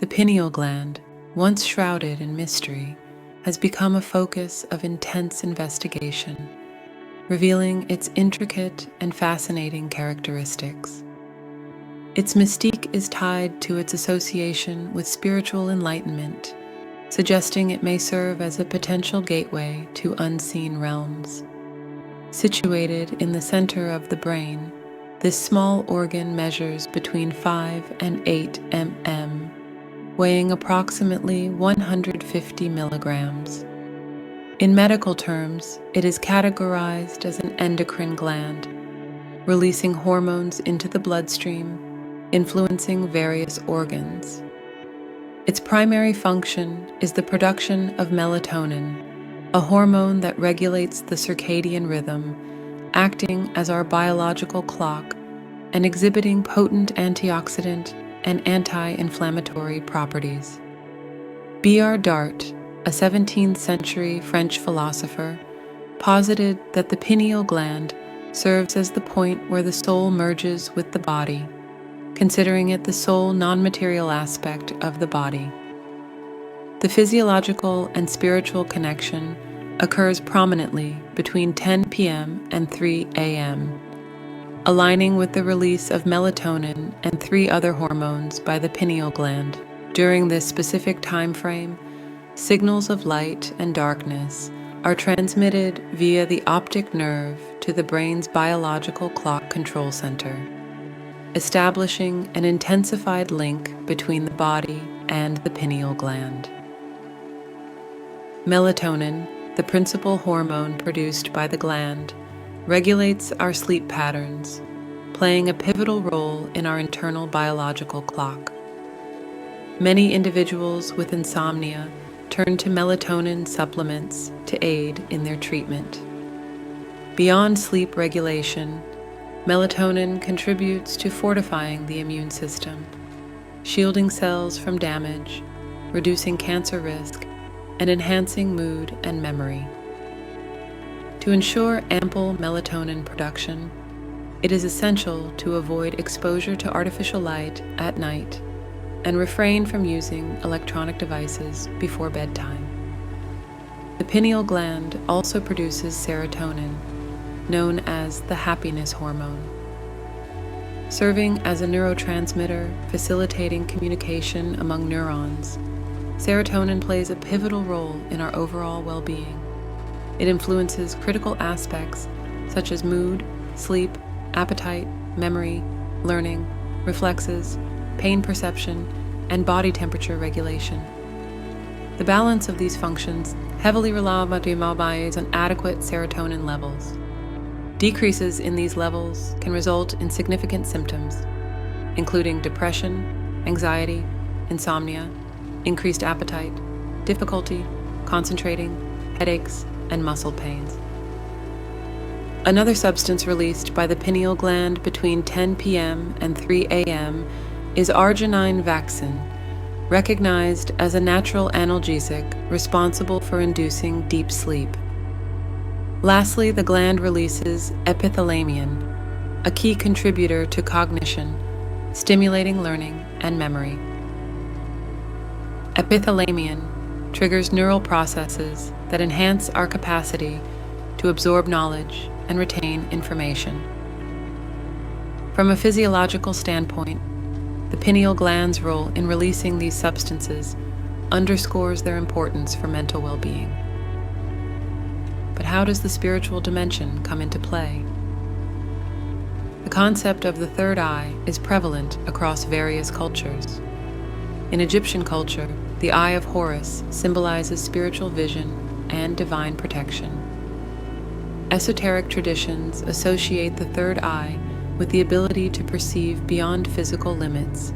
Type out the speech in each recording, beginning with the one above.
The pineal gland, once shrouded in mystery, has become a focus of intense investigation, revealing its intricate and fascinating characteristics. Its mystique is tied to its association with spiritual enlightenment, suggesting it may serve as a potential gateway to unseen realms. Situated in the center of the brain, this small organ measures between 5 and 8 mm, weighing approximately 150 milligrams. In medical terms, it is categorized as an endocrine gland, releasing hormones into the bloodstream, influencing various organs. Its primary function is the production of melatonin, a hormone that regulates the circadian rhythm, acting as our biological clock and exhibiting potent antioxidant and anti-inflammatory properties. Ber Deart, a 17th century French philosopher, posited that the pineal gland serves as the point where the soul merges with the body, considering it the sole non-material aspect of the body. The physiological and spiritual connection occurs prominently between 10 p.m. and 3 a.m., aligning with the release of melatonin and 3 other hormones by the pineal gland. During this specific time frame, signals of light and darkness are transmitted via the optic nerve to the brain's biological clock control center, establishing an intensified link between the body and the pineal gland. Melatonin, the principal hormone produced by the gland, regulates our sleep patterns, playing a pivotal role in our internal biological clock. Many individuals with insomnia turn to melatonin supplements to aid in their treatment. Beyond sleep regulation, melatonin contributes to fortifying the immune system, shielding cells from damage, reducing cancer risk, and enhancing mood and memory. To ensure ample melatonin production, it is essential to avoid exposure to artificial light at night and refrain from using electronic devices before bedtime. The pineal gland also produces serotonin, known as the happiness hormone. Serving as a neurotransmitter facilitating communication among neurons, serotonin plays a pivotal role in our overall well-being. It influences critical aspects such as mood, sleep, appetite, memory, learning, reflexes, pain perception, and body temperature regulation. The balance of these functions heavily relies on adequate serotonin levels. Decreases in these levels can result in significant symptoms, including depression, anxiety, insomnia, increased appetite, difficulty concentrating, headaches, and muscle pains. Another substance released by the pineal gland between 10 p.m. and 3 a.m. is arginine vaccin, recognized as a natural analgesic responsible for inducing deep sleep. Lastly, the gland releases epithalamion, a key contributor to cognition, stimulating learning and memory. Epithalamion triggers neural processes that enhance our capacity to absorb knowledge and retain information. From a physiological standpoint, the pineal gland's role in releasing these substances underscores their importance for mental well-being. But how does the spiritual dimension come into play? The concept of the third eye is prevalent across various cultures. In Egyptian culture, the Eye of Horus symbolizes spiritual vision and divine protection. Esoteric traditions associate the third eye with the ability to perceive beyond physical limits,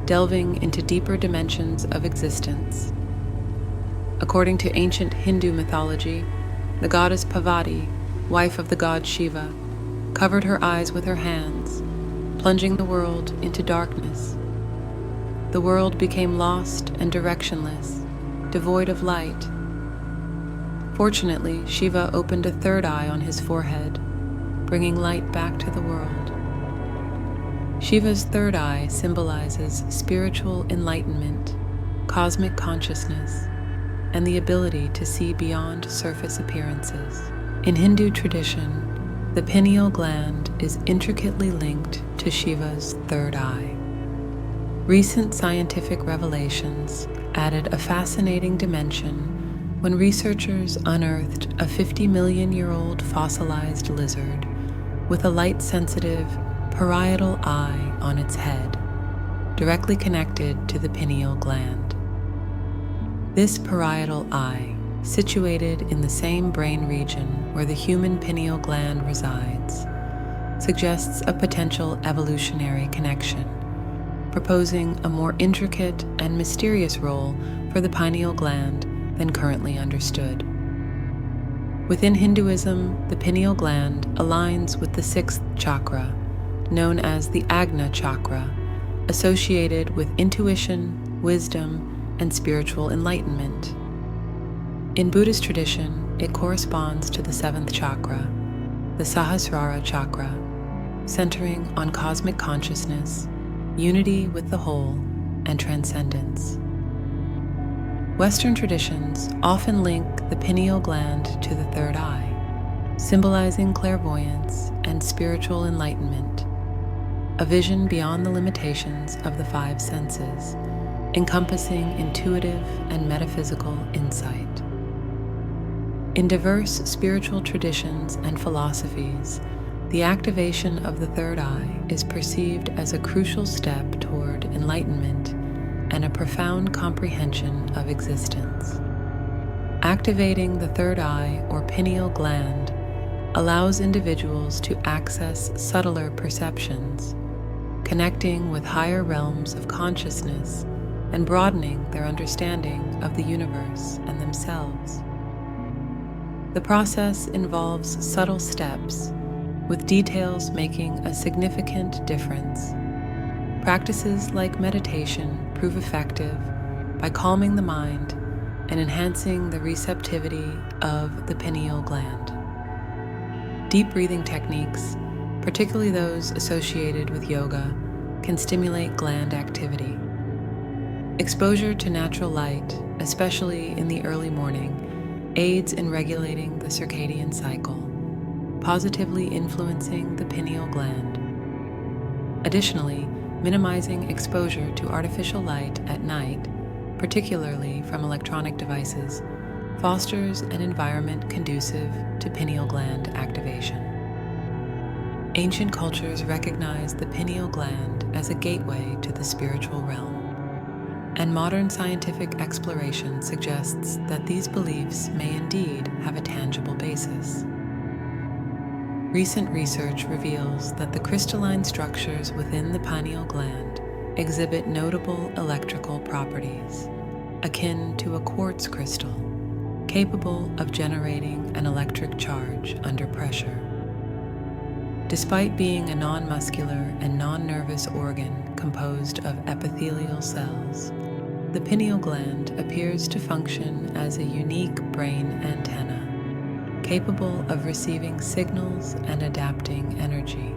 delving into deeper dimensions of existence. According to ancient Hindu mythology, the goddess Parvati, wife of the god Shiva, covered her eyes with her hands, plunging the world into darkness. The world became lost and directionless, devoid of light. Fortunately, Shiva opened a third eye on his forehead, bringing light back to the world. Shiva's third eye symbolizes spiritual enlightenment, cosmic consciousness, and the ability to see beyond surface appearances. In Hindu tradition, the pineal gland is intricately linked to Shiva's third eye. Recent scientific revelations added a fascinating dimension when researchers unearthed a 50-million-year-old fossilized lizard with a light-sensitive parietal eye on its head, directly connected to the pineal gland. This parietal eye, situated in the same brain region where the human pineal gland resides, suggests a potential evolutionary connection, proposing a more intricate and mysterious role for the pineal gland than currently understood. Within Hinduism, the pineal gland aligns with the sixth chakra, known as the Agna chakra, associated with intuition, wisdom, and spiritual enlightenment. In Buddhist tradition, it corresponds to the seventh chakra, the Sahasrara chakra, centering on cosmic consciousness, unity with the whole, and transcendence. Western traditions often link the pineal gland to the third eye, symbolizing clairvoyance and spiritual enlightenment, a vision beyond the limitations of the five senses, encompassing intuitive and metaphysical insight. In diverse spiritual traditions and philosophies, the activation of the third eye is perceived as a crucial step toward enlightenment and a profound comprehension of existence. Activating the third eye or pineal gland allows individuals to access subtler perceptions, connecting with higher realms of consciousness and broadening their understanding of the universe and themselves. The process involves subtle steps, with details making a significant difference. Practices like meditation prove effective by calming the mind and enhancing the receptivity of the pineal gland. Deep breathing techniques, particularly those associated with yoga, can stimulate gland activity. Exposure to natural light, especially in the early morning, aids in regulating the circadian cycle, positively influencing the pineal gland. Additionally, minimizing exposure to artificial light at night, particularly from electronic devices, fosters an environment conducive to pineal gland activation. Ancient cultures recognized the pineal gland as a gateway to the spiritual realm, and modern scientific exploration suggests that these beliefs may indeed have a tangible basis. Recent research reveals that the crystalline structures within the pineal gland exhibit notable electrical properties, akin to a quartz crystal, capable of generating an electric charge under pressure. Despite being a non-muscular and non-nervous organ composed of epithelial cells, the pineal gland appears to function as a unique brain antenna, capable of receiving signals and adapting energy.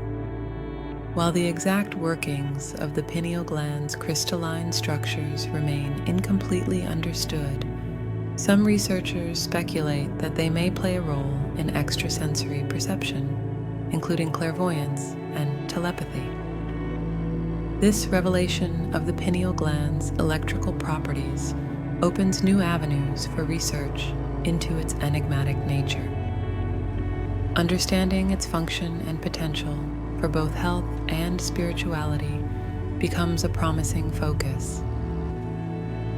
While the exact workings of the pineal gland's crystalline structures remain incompletely understood, some researchers speculate that they may play a role in extrasensory perception, including clairvoyance and telepathy. This revelation of the pineal gland's electrical properties opens new avenues for research into its enigmatic nature. Understanding its function and potential for both health and spirituality becomes a promising focus.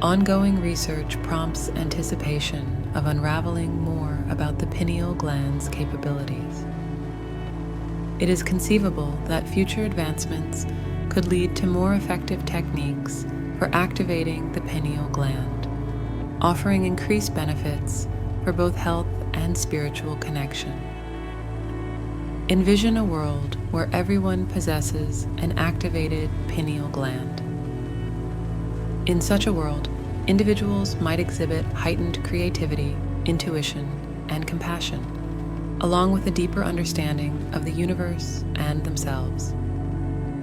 Ongoing research prompts anticipation of unraveling more about the pineal gland's capabilities. It is conceivable that future advancements could lead to more effective techniques for activating the pineal gland, offering increased benefits for both health and spiritual connection. Envision a world where everyone possesses an activated pineal gland. In such a world, individuals might exhibit heightened creativity, intuition, and compassion, along with a deeper understanding of the universe and themselves.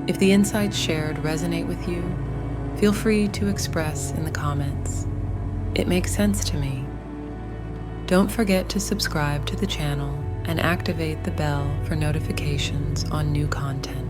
If the insights shared resonate with you, feel free to express in the comments. It makes sense to me. Don't forget to subscribe to the channel and activate the bell for notifications on new content.